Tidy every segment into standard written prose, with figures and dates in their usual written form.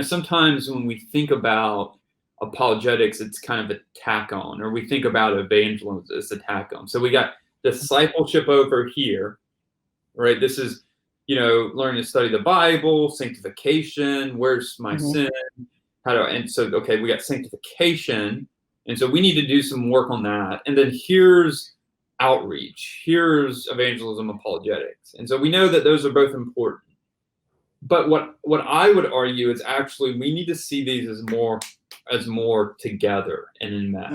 Sometimes when we think about apologetics, it's kind of a tack on, or we think about evangelism as a tack on. So we got discipleship over here, right? This is, learning to study the Bible, sanctification, where's my Mhm. sin? Okay, we got sanctification. And so we need to do some work on that. And then here's outreach, here's evangelism, apologetics. And so we know that those are both important. But what I would argue is actually we need to see these as more together and in match.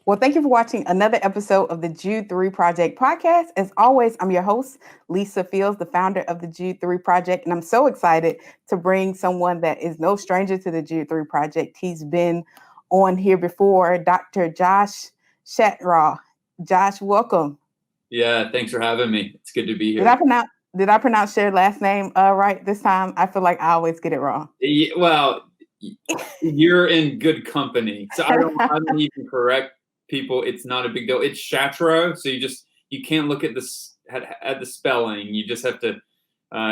Well, thank you for watching another episode of the Jude 3 Project podcast. As always, I'm your host, Lisa Fields, the founder of the Jude 3 Project, and I'm so excited to bring someone that is no stranger to the Jude 3 Project. He's been on here before, Dr. Josh Chatraw. Josh, welcome. Yeah, thanks for having me. It's good to be Did I here. pronounce did I pronounce your last name right this time? I feel like I always get it wrong. Well, you're in good company. So I don't even correct people. It's not a big deal. It's Chatraw, so you can't look at this at the spelling. You just have to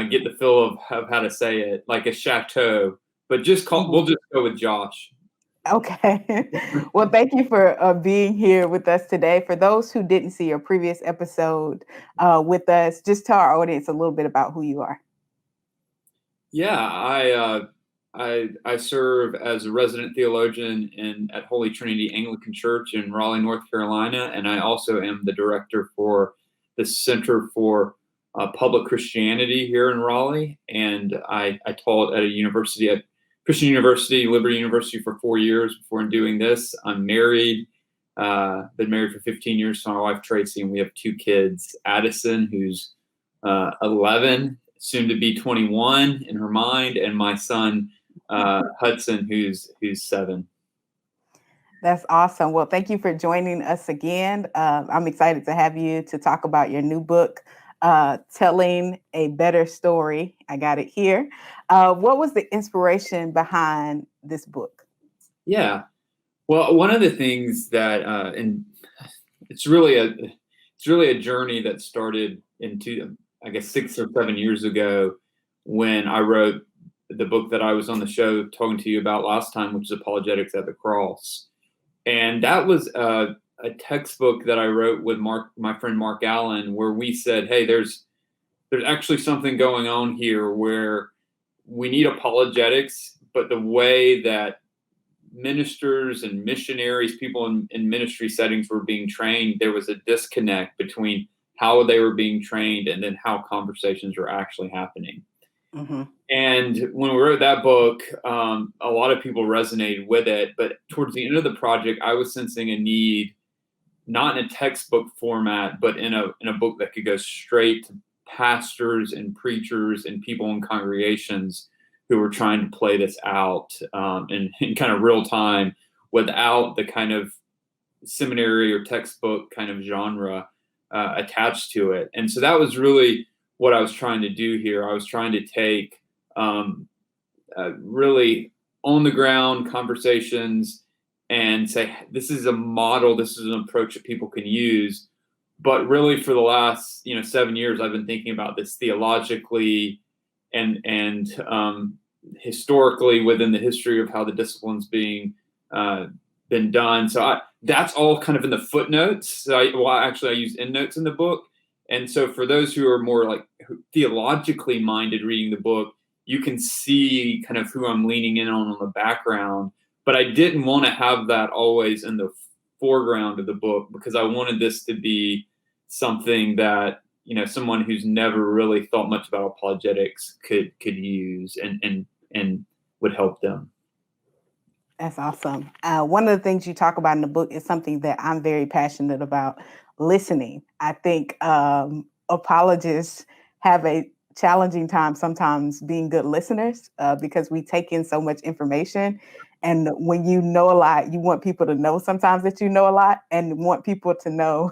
get the feel of how to say it, like a chateau. But we'll just go with Josh. Okay. Well, thank you for being here with us today. For those who didn't see your previous episode with us, just tell our audience a little bit about who you are. Yeah, I serve as a resident theologian at Holy Trinity Anglican Church in Raleigh, North Carolina, and I also am the director for the Center for Public Christianity here in Raleigh. And I taught at Christian University, Liberty University, for 4 years before doing this. I'm married, been married for 15 years to my wife Tracy, and we have 2 kids: Addison, who's 11, soon to be 21 in her mind, and my son Hudson, who's 7. That's awesome. Well, thank you for joining us again. I'm excited to have you to talk about your new book, Telling a Better Story. I got it here. What was the inspiration behind this book? Yeah. Well, one of the things that, and it's really a journey that started I guess 6 or 7 years ago, when I wrote the book that I was on the show talking to you about last time, which is Apologetics at the Cross. And that was a textbook that I wrote with my friend Mark Allen, where we said, hey, there's actually something going on here where we need apologetics, but the way that ministers and missionaries, people in ministry settings were being trained, there was a disconnect between how they were being trained and then how conversations were actually happening. Mm-hmm. And when we wrote that book, a lot of people resonated with it. But towards the end of the project, I was sensing a need, not in a textbook format, but in a book that could go straight to pastors and preachers and people in congregations who were trying to play this out in kind of real time, without the kind of seminary or textbook kind of genre attached to it. And so that was really what I was trying to do here. I was trying to take really on the ground conversations and say, this is a model, this is an approach that people can use. But really, for the last 7 years, I've been thinking about this theologically and historically within the history of how the discipline's been done. So that's all kind of in the footnotes. So I use endnotes in the book. And so for those who are more like theologically minded reading the book, you can see kind of who I'm leaning in on the background. But I didn't want to have that always in the foreground of the book, because I wanted this to be something that someone who's never really thought much about apologetics could use and would help them. That's awesome. One of the things you talk about in the book is something that I'm very passionate about: listening. I think apologists have a challenging time sometimes being good listeners because we take in so much information. And when you know a lot, you want people to know sometimes that you know a lot, and want people to know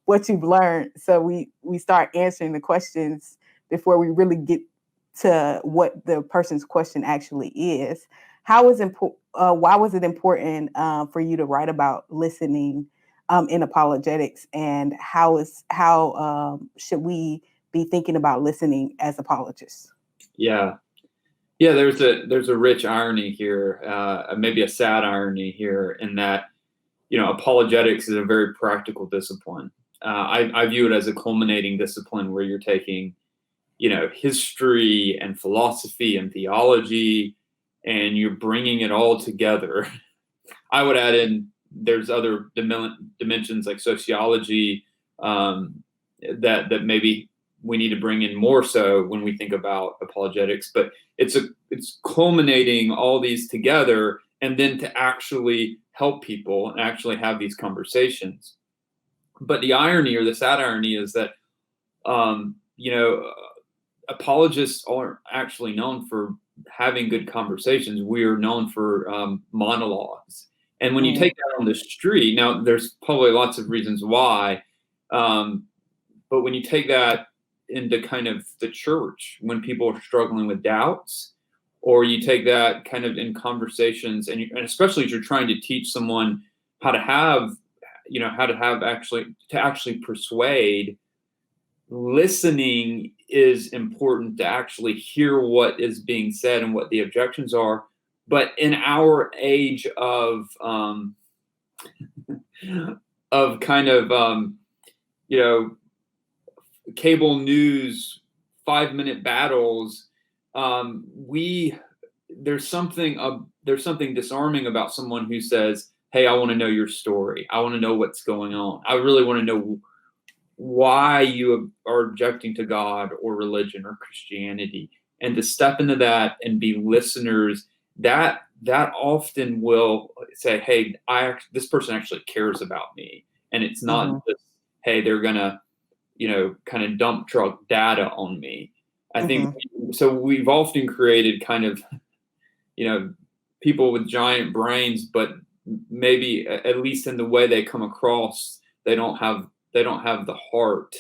what you've learned. So we start answering the questions before we really get to what the person's question actually is. how is important? Why was it important for you to write about listening in apologetics, and how should we be thinking about listening as apologists? Yeah. Yeah, there's a rich irony here, maybe a sad irony here, in that apologetics is a very practical discipline. I view it as a culminating discipline where you're taking history and philosophy and theology, and you're bringing it all together. I would add in there's other dimensions like sociology, that maybe we need to bring in more so when we think about apologetics, but it's culminating all these together, and then to actually help people and actually have these conversations. But the irony, or the sad irony, is that apologists aren't actually known for having good conversations. We are known for monologues. And when you take that on the street, now there's probably lots of reasons why, but when you take that into kind of the church, when people are struggling with doubts, or you take that kind of in conversations, and especially if you're trying to teach someone how to have, actually persuade, listening is important to actually hear what is being said and what the objections are. But in our age of kind of cable news 5-minute battles, there's something disarming about someone who says, hey, I want to know your story. I want to know what's going on. I really want to know why you are objecting to God or religion or Christianity, and to step into that and be listeners. That often will say, hey, this person actually cares about me, and it's not just, hey, they're gonna kind of dump truck data on me. I think so. We've often created kind of people with giant brains, but maybe, at least in the way they come across, they don't have the heart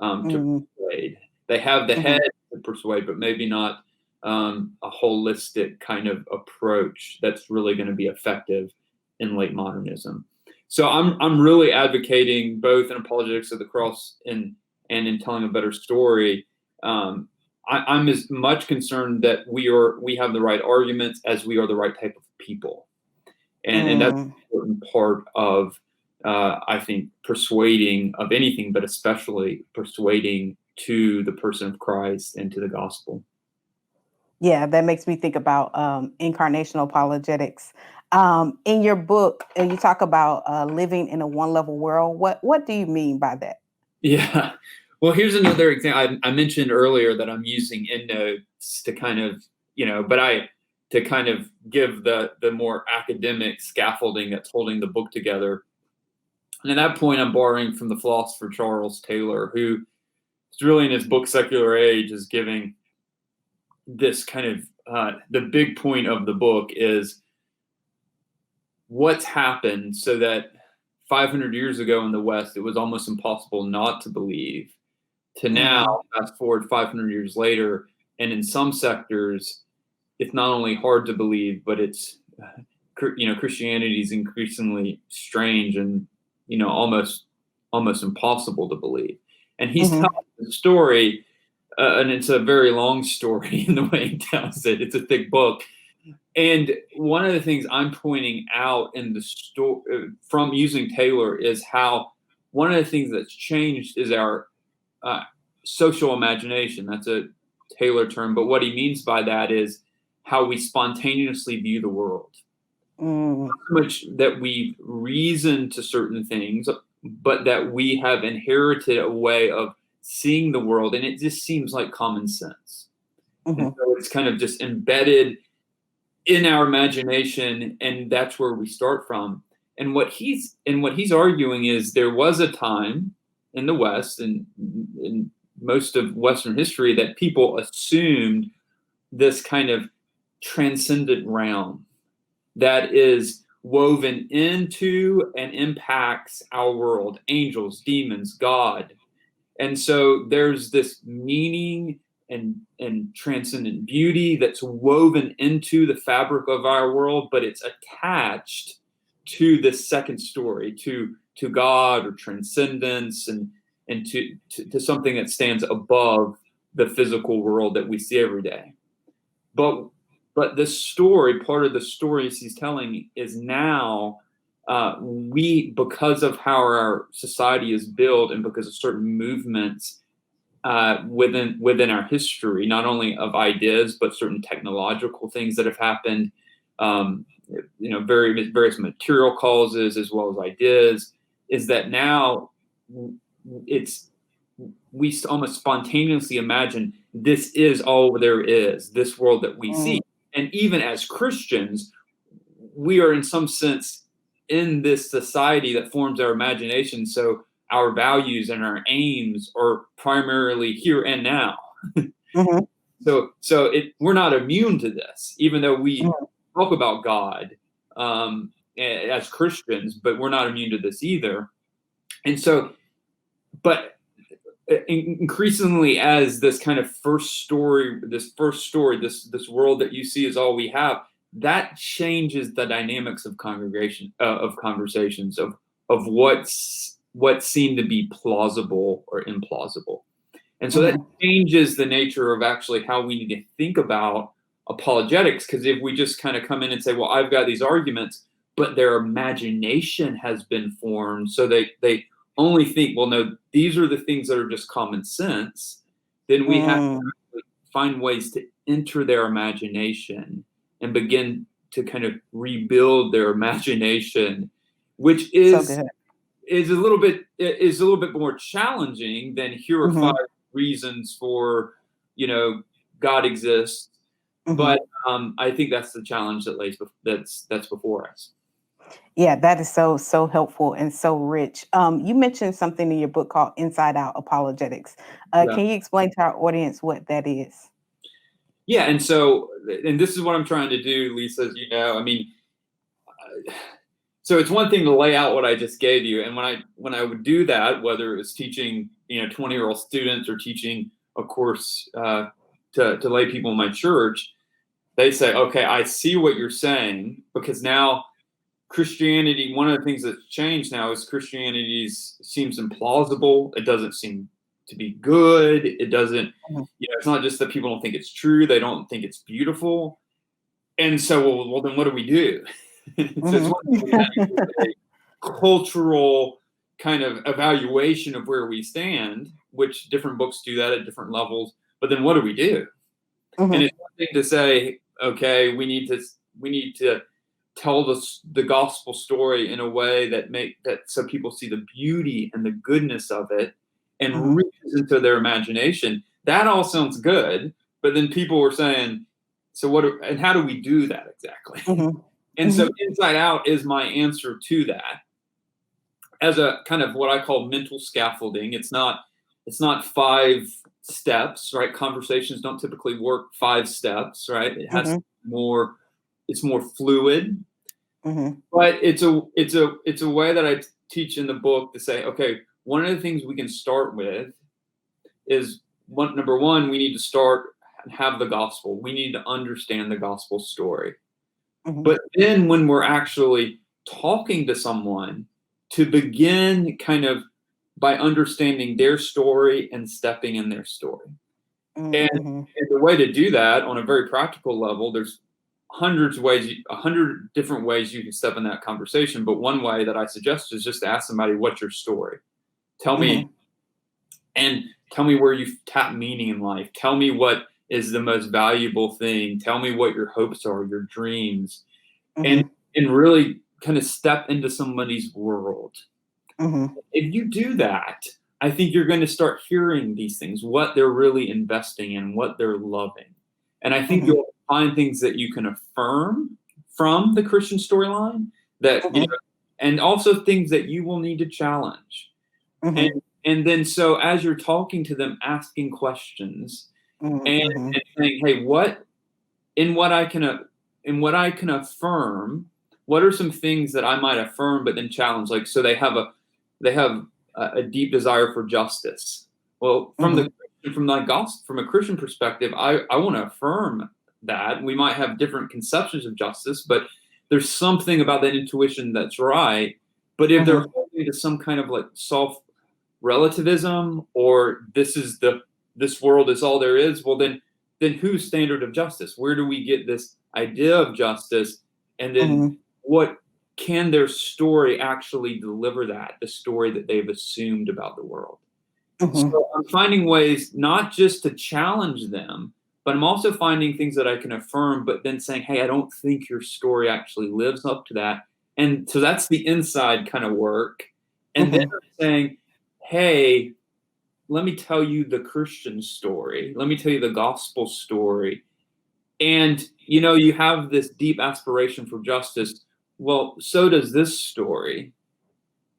to persuade. They have the head to persuade, but maybe not a holistic kind of approach that's really going to be effective in late modernism. So I'm really advocating, both in apologetics of the cross and in telling a better story. I'm as much concerned that we have the right arguments as we are the right type of people, and that's an important part of I think persuading of anything, but especially persuading to the person of Christ and to the gospel. Yeah, that makes me think about incarnational apologetics. In your book, you talk about living in a one-level world. What do you mean by that? Yeah. Well, here's another example. I mentioned earlier that I'm using endnotes to kind of, to kind of give the more academic scaffolding that's holding the book together. And at that point, I'm borrowing from the philosopher Charles Taylor, who is really, in his book Secular Age, is giving this kind of, the big point of the book is what's happened so that 500 years ago in the West, it was almost impossible not to believe, to now, fast forward 500 years later, and in some sectors, it's not only hard to believe, but it's, Christianity is increasingly strange and, almost impossible to believe. And he's telling the story, and it's a very long story in the way he tells it. It's a thick book. And one of the things I'm pointing out in the story from using Taylor is how one of the things that's changed is our social imagination. That's a Taylor term, but what he means by that is how we spontaneously view the world. Not so much that we reason to certain things, but that we have inherited a way of seeing the world, and it just seems like common sense. And so it's kind of just embedded in our imagination, and that's where we start from. And what he's arguing is there was a time in the West and in most of Western history that people assumed this kind of transcendent realm that is woven into and impacts our world, angels, demons, God. And so there's this meaning and transcendent beauty that's woven into the fabric of our world, but it's attached to this second story, to God or transcendence, and to something that stands above the physical world that we see every day. But the story, part of the stories he's telling, is now because of how our society is built and because of certain movements within our history, not only of ideas, but certain technological things that have happened, various material causes as well as ideas, is that now we almost spontaneously imagine this is all there is, this world that we see. And even as Christians, we are in some sense in this society that forms our imagination. So our values and our aims are primarily here and now. So we're not immune to this, even though we talk about God as Christians, but we're not immune to this either. And so, but increasingly, as this kind of first story, this world that you see is all we have, that changes the dynamics of conversations of what seem to be plausible or implausible. And so that changes the nature of actually how we need to think about apologetics. Because if we just kind of come in and say, well, I've got these arguments, but their imagination has been formed, so they only think, well, no, these are the things that are just common sense, then we have to find ways to enter their imagination and begin to kind of rebuild their imagination, which is a little bit more challenging than here are 5 reasons for, God exists. But I think that's the challenge that's before us. Yeah, that is so helpful and so rich. You mentioned something in your book called Inside Out Apologetics. Can you explain to our audience what that is? Yeah, and this is what I'm trying to do, Lisa, as you know. I mean, so it's one thing to lay out what I just gave you, and when I would do that, whether it was teaching 20-year-old students or teaching a course to lay people in my church, they say, okay, I see what you're saying, because now Christianity, one of the things that's changed now is Christianity seems implausible. It doesn't seem to be good. It doesn't, it's not just that people don't think it's true. They don't think it's beautiful. And so, well then what do we do? So it's one thing to do a cultural kind of evaluation of where we stand, which different books do that at different levels. But then what do we do? And it's one thing to say, okay, we need to tell the gospel story in a way that so people see the beauty and the goodness of it and reaches into their imagination. That all sounds good, but then people were saying, so and how do we do that exactly? And so Inside Out is my answer to that, as a kind of what I call mental scaffolding. It's not 5 steps, right? Conversations don't typically work 5 steps, right? It has more. It's more fluid, but it's a way that I teach in the book to say, okay, one of the things we can start with is number one, we need to start and have the gospel. We need to understand the gospel story. But then when we're actually talking to someone, to begin kind of by understanding their story and stepping in their story. And the way to do that on a very practical level, there's 100 different ways you can step in that conversation. But one way that I suggest is just to ask somebody, what's your story? Tell me, and tell me where you've tapped meaning in life. Tell me what is the most valuable thing. Tell me what your hopes are, your dreams, and really kind of step into somebody's world. If you do that, I think you're going to start hearing these things, what they're really investing in, what they're loving. And I think you'll find things that you can affirm from the Christian storyline, that and also things that you will need to challenge. And then so as you're talking to them, asking questions and saying, hey, what I can affirm, what are some things that I might affirm but then challenge? Like, so they have a deep desire for justice. Well, from the Christian from like gospel, from a Christian perspective, I want to affirm that we might have different conceptions of justice, but there's something about that intuition that's right. But if they're holding to some kind of like soft relativism, or this world is all there is, well then whose standard of justice? Where do we get this idea of justice? And then what can their story actually deliver, that the story that they've assumed about the world? So I'm finding ways not just to challenge them, but I'm also finding things that I can affirm, but then saying, hey, I don't think your story actually lives up to that. And so that's the inside kind of work. And then I'm saying, hey, let me tell you the Christian story. Let me tell you the gospel story. And, you have this deep aspiration for justice. Well, so does this story.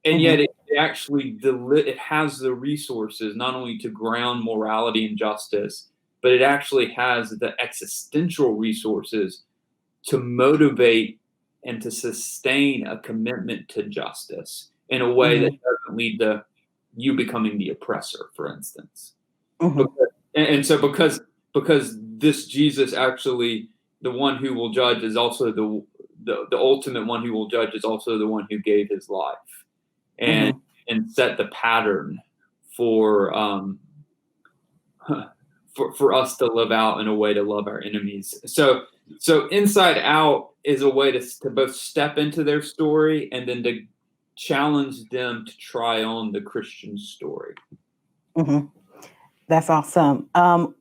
And yet it actually it has the resources not only to ground morality and justice, but it actually has the existential resources to motivate and to sustain a commitment to justice in a way that doesn't lead to you becoming the oppressor, for instance. So because this Jesus, actually the one who will judge, is also the ultimate one who will judge, is also the one who gave his life and set the pattern for us to live out in a way to love our enemies. So Inside Out is a way to both step into their story and then to challenge them to try on the Christian story. That's awesome.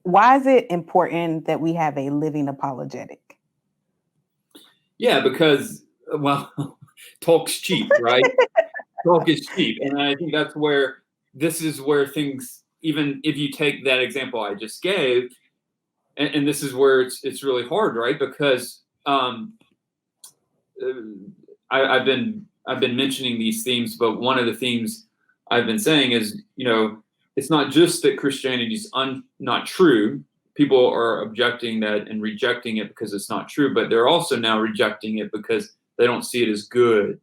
Why is it important that we have a living apologetic? Yeah, because, well, talk's cheap, right? Talk is cheap. And I think this is where things, even if you take that example I just gave, and this is where it's really hard, right? Because I've been mentioning these themes, but one of the themes I've been saying is, it's not just that Christianity is not true. People are objecting that and rejecting it because it's not true, but they're also now rejecting it because they don't see it as good.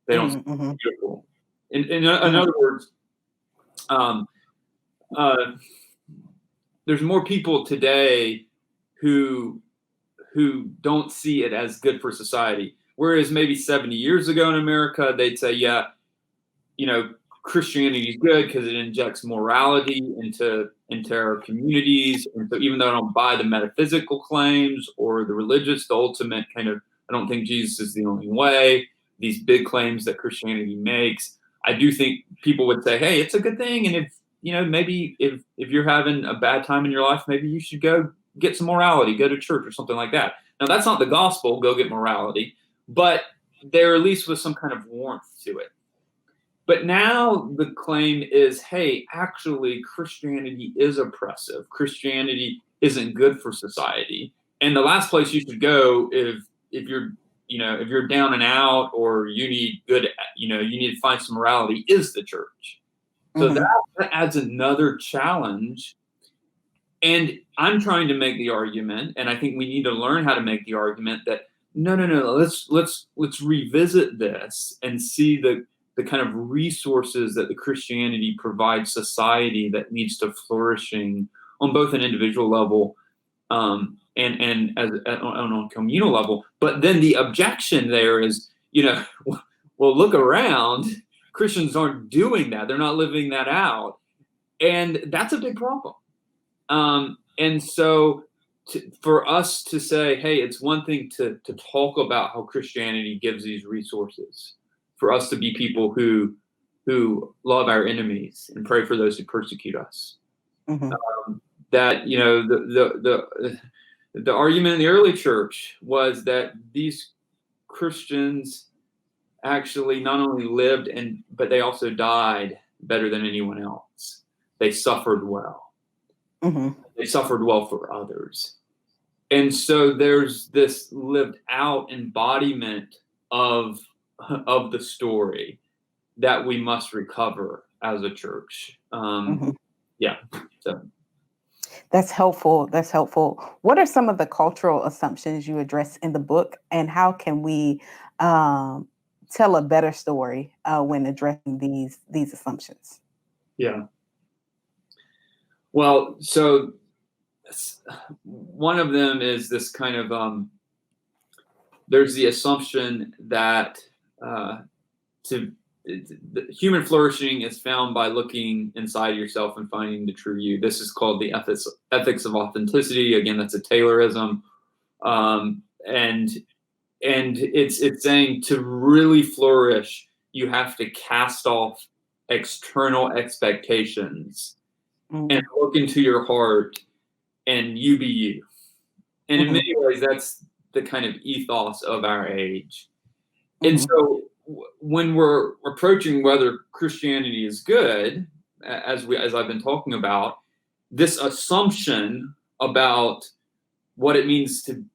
They don't see it as beautiful. In other words, there's more people today who don't see it as good for society. Whereas maybe 70 years ago in America, they'd say, yeah, Christianity is good because it injects morality into our communities. And so even though I don't buy the metaphysical claims or the religious, the ultimate kind of, I don't think Jesus is the only way, these big claims that Christianity makes, I do think people would say, hey, it's a good thing. And if, maybe if you're having a bad time in your life, maybe you should go get some morality, go to church or something like that. Now, that's not the gospel, go get morality, but there at least was some kind of warmth to it. But now the claim is, hey, actually, Christianity is oppressive. Christianity isn't good for society. And the last place you should go if you're down and out, or you need you need to find some morality, is the church. So that adds another challenge. And I'm trying to make the argument, and I think we need to learn how to make the argument that no, let's revisit this and see the kind of resources that the Christianity provides society that needs to flourishing on both an individual level and as on a communal level. But then the objection there is, well, look around. Christians aren't doing that. They're not living that out. And that's a big problem. And so for us to say, hey, it's one thing to talk about how Christianity gives these resources, for us to be people who love our enemies and pray for those who persecute us. That, the argument in the early church was that these Christians actually not only lived but they also died better than anyone else. They suffered well. They suffered well for others. And so there's this lived out embodiment of the story that we must recover as a church. Yeah. So that's helpful. What are some of the cultural assumptions you address in the book, and how can we tell a better story when addressing these assumptions? Yeah. Well, so one of them is this kind of there's the assumption that to the human flourishing is found by looking inside yourself and finding the true you. This is called the ethics of authenticity. Again, that's a Taylorism, and it's saying to really flourish, you have to cast off external expectations and look into your heart and you be you. And in many ways, that's the kind of ethos of our age. And so when we're approaching whether Christianity is good, as I've been talking about, this assumption about what it means to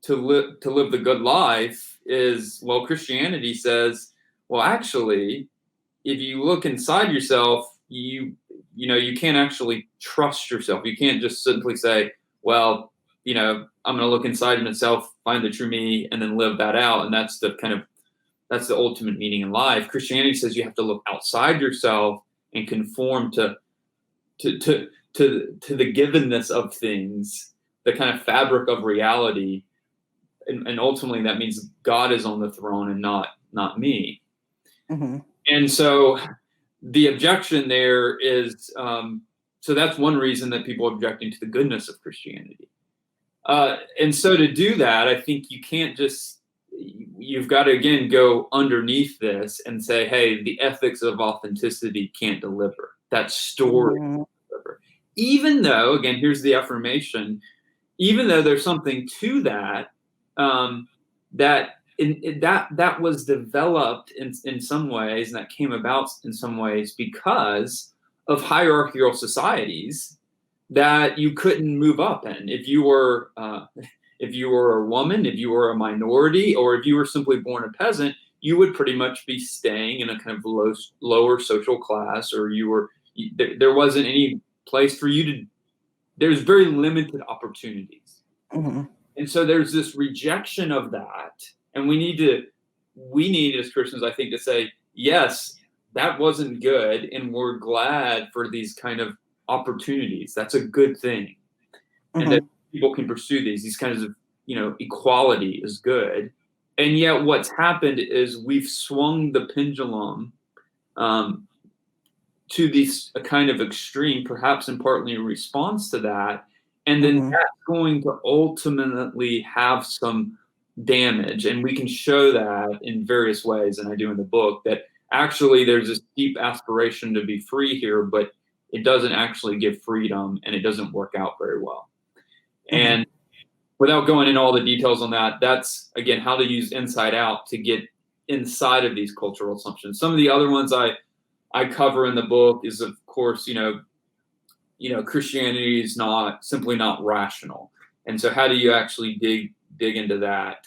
live the good life is, well, Christianity says, well, actually, if you look inside yourself, you can't actually trust yourself. You can't just simply say, well, I'm going to look inside myself, find the true me, and then live that out. And that's the ultimate meaning in life. Christianity says you have to look outside yourself and conform to the givenness of things, the kind of fabric of reality, and ultimately that means God is on the throne and not me. And so the objection there is, so that's one reason that people are objecting to the goodness of Christianity. And so to do that, I think you've got to, again, go underneath this and say, hey, the ethics of authenticity can't deliver. That story can't deliver. Even though, again, here's the affirmation, even though there's something to that, that was developed in some ways, and that came about in some ways because of hierarchical societies that you couldn't move up in. If you were a woman, if you were a minority, or if you were simply born a peasant, you would pretty much be staying in a kind of lower social class, or there wasn't any place for you to. There's very limited opportunities, and so there's this rejection of that, and we need as Christians, I think, to say, yes, that wasn't good, and we're glad for these kind of opportunities. That's a good thing, and that people can pursue these kinds of, equality is good. And yet what's happened is we've swung the pendulum to a kind of extreme, perhaps in partly in response to that. And then that's going to ultimately have some damage. And we can show that in various ways. And I do in the book that actually there's this deep aspiration to be free here, but it doesn't actually give freedom, and it doesn't work out very well. And without going into all the details on that, that's, again, how to use inside out to get inside of these cultural assumptions. Some of the other ones I cover in the book is, of course, Christianity is simply not rational. And so how do you actually dig into that?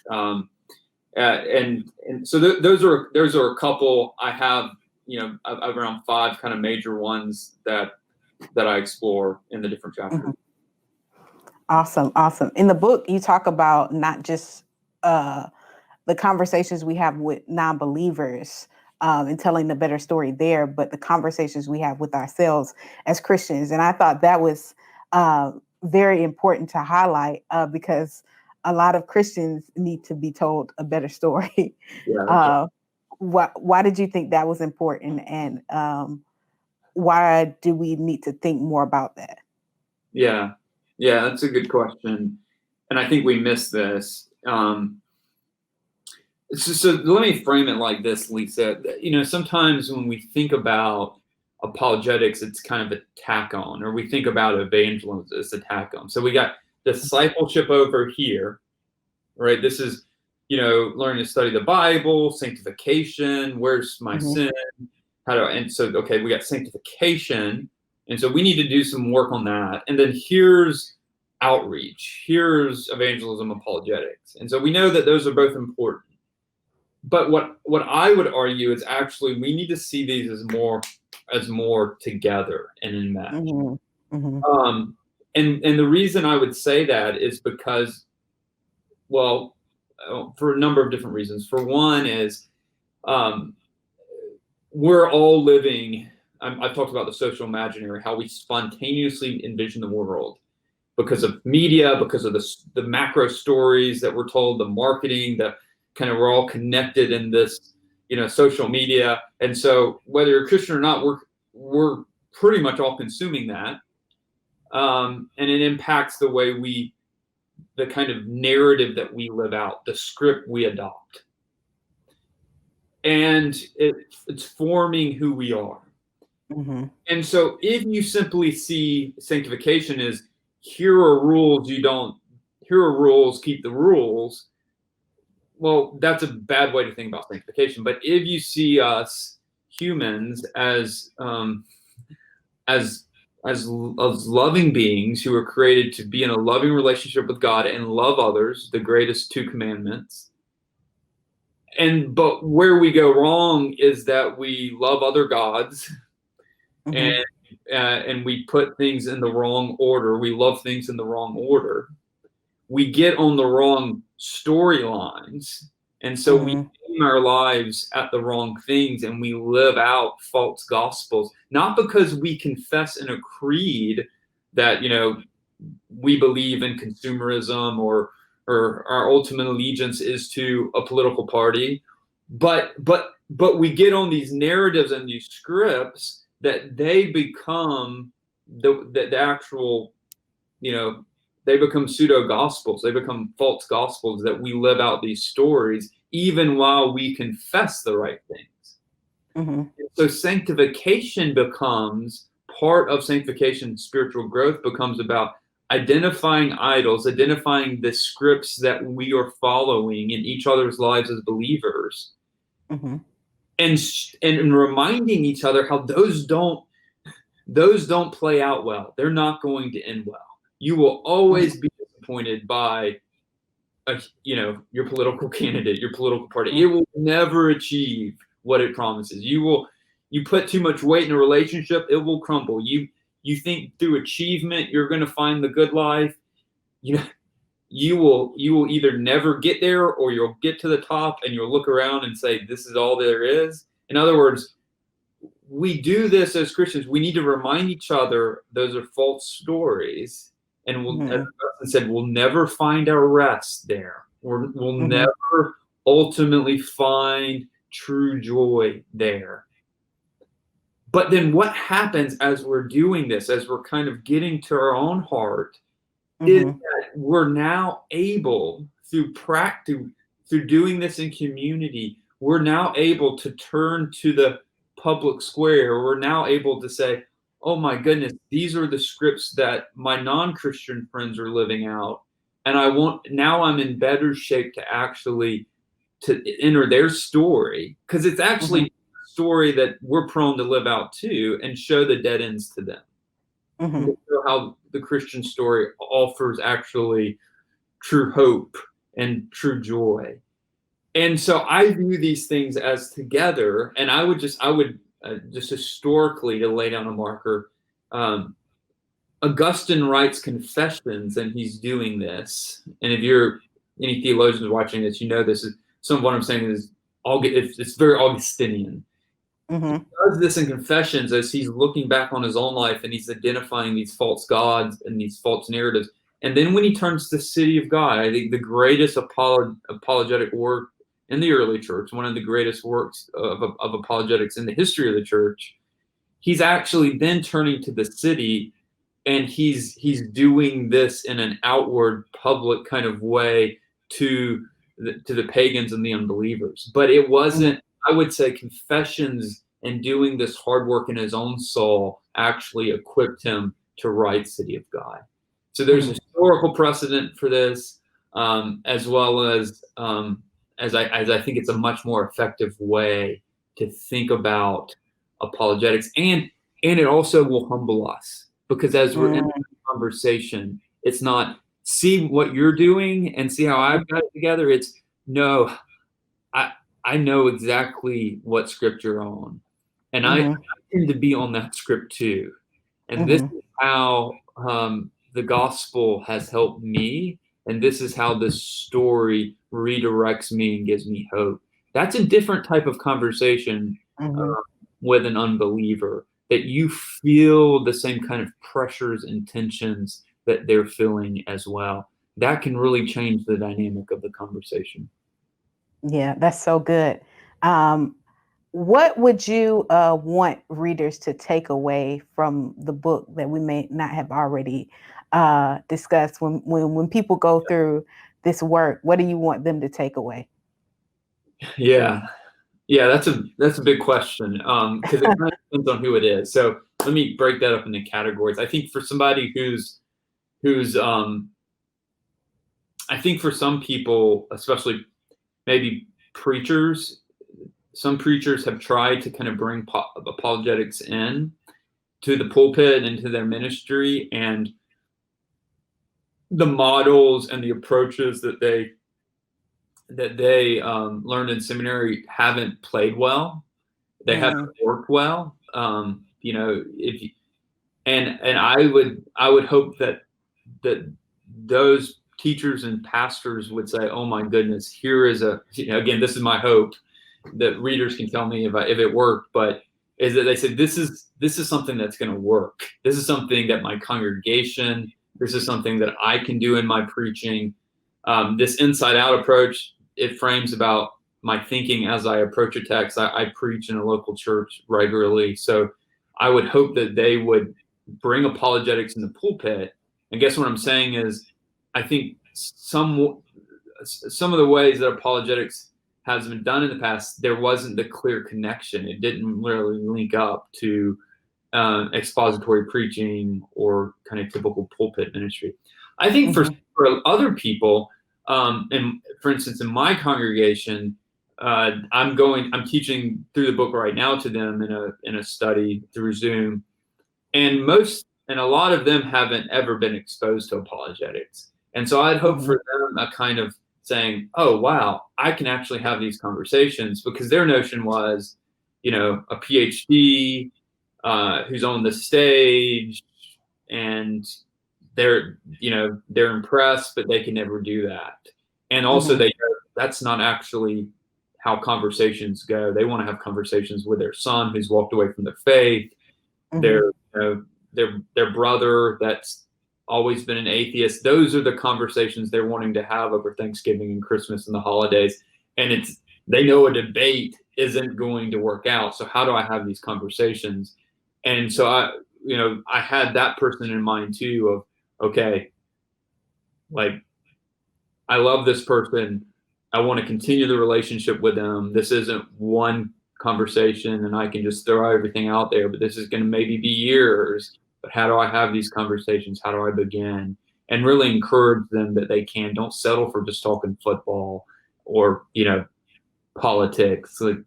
And so those are a couple. I have, I've around 5 kind of major ones that I explore in the different chapters. Awesome. In the book, you talk about not just the conversations we have with non-believers and telling the better story there, but the conversations we have with ourselves as Christians. And I thought that was very important to highlight because a lot of Christians need to be told a better story. Yeah, why did you think that was important? And why do we need to think more about that? Yeah, that's a good question. And I think we miss this. So let me frame it like this, Lisa. Sometimes when we think about apologetics, it's kind of a tack on, or we think about evangelism as a tack on. So we got discipleship over here, right? This is, learning to study the Bible, sanctification, where's my sin? Okay, we got sanctification. And so we need to do some work on that. And then here's outreach, here's evangelism, apologetics. And so we know that those are both important. But what I would argue is actually we need to see these as more together and enmeshed. And the reason I would say that is because, well, for a number of different reasons. For one is we're all living I've talked about the social imaginary, how we spontaneously envision the world because of media, because of the macro stories that we're told, the marketing, the kind of, we're all connected in this, social media. And so whether you're a Christian or not, we're pretty much all consuming that. And it impacts the way the kind of narrative that we live out, the script we adopt. And it's forming who we are. Mm-hmm. And so if you simply see sanctification as here are rules, here are rules, keep the rules, well, that's a bad way to think about sanctification. But if you see us humans as loving beings who are created to be in a loving relationship with God and love others, the greatest two commandments. But where we go wrong is that we love other gods, mm-hmm. and we put things in the wrong order. We love things in the wrong order. We get on the wrong storylines, and so mm-hmm. we aim our lives at the wrong things, and we live out false gospels. Not because we confess in a creed that we believe in consumerism or our ultimate allegiance is to a political party, but we get on these narratives and these scripts that they become the actual, they become pseudo gospels. They become false gospels that we live out these stories even while we confess the right things. Mm-hmm. So sanctification becomes part of sanctification. Spiritual growth becomes about identifying idols, identifying the scripts that we are following in each other's lives as believers, mm-hmm. and reminding each other how those don't play out well. They're not going to end well. You will always be disappointed by your political candidate, your political party. It will never achieve what it promises. You put too much weight in a relationship, it will crumble. You think through achievement you're going to find the good life. You will either never get there, or you'll get to the top and you'll look around and say, this is all there is. In other words, we do this as Christians. We need to remind each other those are false stories. And we'll, mm-hmm. as Justin said, we'll never find our rest there. We'll mm-hmm. never ultimately find true joy there. But then what happens as we're doing this, as we're kind of getting to our own heart, mm-hmm. is that we're now able, through doing this in community, we're now able to turn to the public square. We're now able to say, oh my goodness, these are the scripts that my non-Christian friends are living out. And now I'm in better shape to actually to enter their story, because it's actually mm-hmm. a story that we're prone to live out too, and show the dead ends to them. Mm-hmm. Show how the Christian story offers actually true hope and true joy. And so I view these things as together, and I would just historically, to lay down a marker, Augustine writes Confessions, and he's doing this. And if you're any theologians watching this, this is some of what I'm saying is it's very Augustinian. Mm-hmm. He does this in Confessions as he's looking back on his own life, and he's identifying these false gods and these false narratives. And then when he turns to City of God, I think the greatest apologetic work in the early church, one of the greatest works of apologetics in the history of the church, he's actually then turning to the city, and he's doing this in an outward, public kind of way to the pagans and the unbelievers. But it wasn't, I would say, Confessions and doing this hard work in his own soul actually equipped him to write City of God. So there's historical precedent for this, as well as I think it's a much more effective way to think about apologetics, and it also will humble us, because as we're in the conversation, it's not see what you're doing and see how I've got it together. It's no, I know exactly what script you're on, and I tend to be on that script too, and this is how the gospel has helped me. And this is how this story redirects me and gives me hope. That's a different type of conversation with an unbeliever that you feel the same kind of pressures and tensions that they're feeling as well. That can really change the dynamic of the conversation. Yeah, that's so good. Um, what would you want readers to take away from the book that we may not have already discussed? When people go through this work, what do you want them to take away? Yeah. Yeah, that's a big question, because it kind of depends on who it is. So let me break that up into categories. I think for somebody who's I think for some people, especially maybe preachers, some preachers have tried to kind of bring apologetics in to the pulpit and into their ministry, and the models and the approaches that they learned in seminary haven't played well. They haven't worked well. If you, and I would hope that those teachers and pastors would say, "Oh my goodness, here is again, this is my hope that readers can tell me if it worked, but is that they said this is something that's going to work. This is something that my congregation. This is something that I can do in my preaching. This inside out approach, it frames about my thinking as I approach a text. I preach in a local church regularly, so I would hope that they would bring apologetics in the pulpit. And guess what I'm saying is, I think some of the ways that apologetics has been done in the past, there wasn't the clear connection. It didn't really link up to expository preaching or kind of typical pulpit ministry. I think for other people, and for instance, in my congregation, I'm teaching through the book right now to them in a study through Zoom, and a lot of them haven't ever been exposed to apologetics, and so I'd hope for them a kind of saying, "Oh wow, I can actually have these conversations," because their notion was, a PhD who's on the stage, and they're impressed, but they can never do that, and also that's not actually how conversations go. They want to have conversations with their son who's walked away from the faith, their brother that's always been an atheist. Those are the conversations they're wanting to have over Thanksgiving and Christmas and the holidays. And they know a debate isn't going to work out. So how do I have these conversations? And so I had that person in mind too of, okay, like, I love this person. I want to continue the relationship with them. This isn't one conversation and I can just throw everything out there, but this is going to maybe be years. But how do I have these conversations? How do I begin? And really encourage them that they don't settle for just talking football or, politics. Like,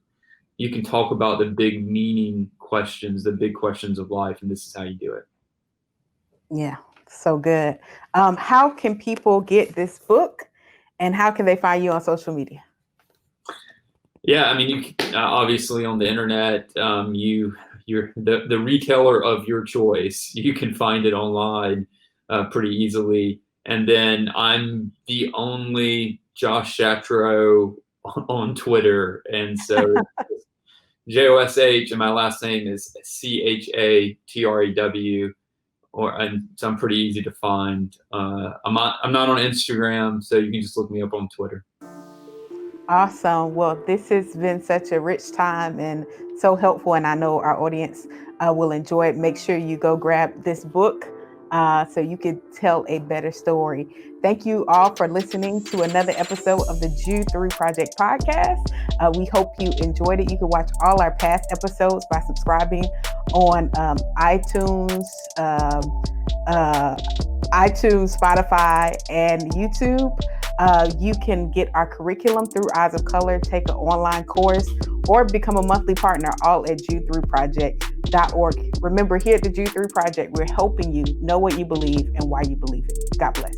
you can talk about the big meaning questions, the big questions of life, and this is how you do it. Yeah, so good. How can people get this book, and how can they find you on social media? Yeah, I mean, you can, obviously on the internet, you're the retailer of your choice. You can find it online pretty easily. And then I'm the only Josh Chatraw on Twitter, and so JOSH, and my last name is CHATRAW. So I'm pretty easy to find. I'm not on Instagram, so you can just look me up on Twitter. Awesome. Well, this has been such a rich time and so helpful, and I know our audience will enjoy it. Make sure you go grab this book so you can tell a better story. Thank you all for listening to another episode of the Jude 3 Project podcast. We hope you enjoyed it. You can watch all our past episodes by subscribing on iTunes, Spotify, and YouTube. You can get our curriculum through Eyes of Color, take an online course, or become a monthly partner, all at jude3project.org. Remember, here at the Jude 3 Project, we're helping you know what you believe and why you believe it. God bless.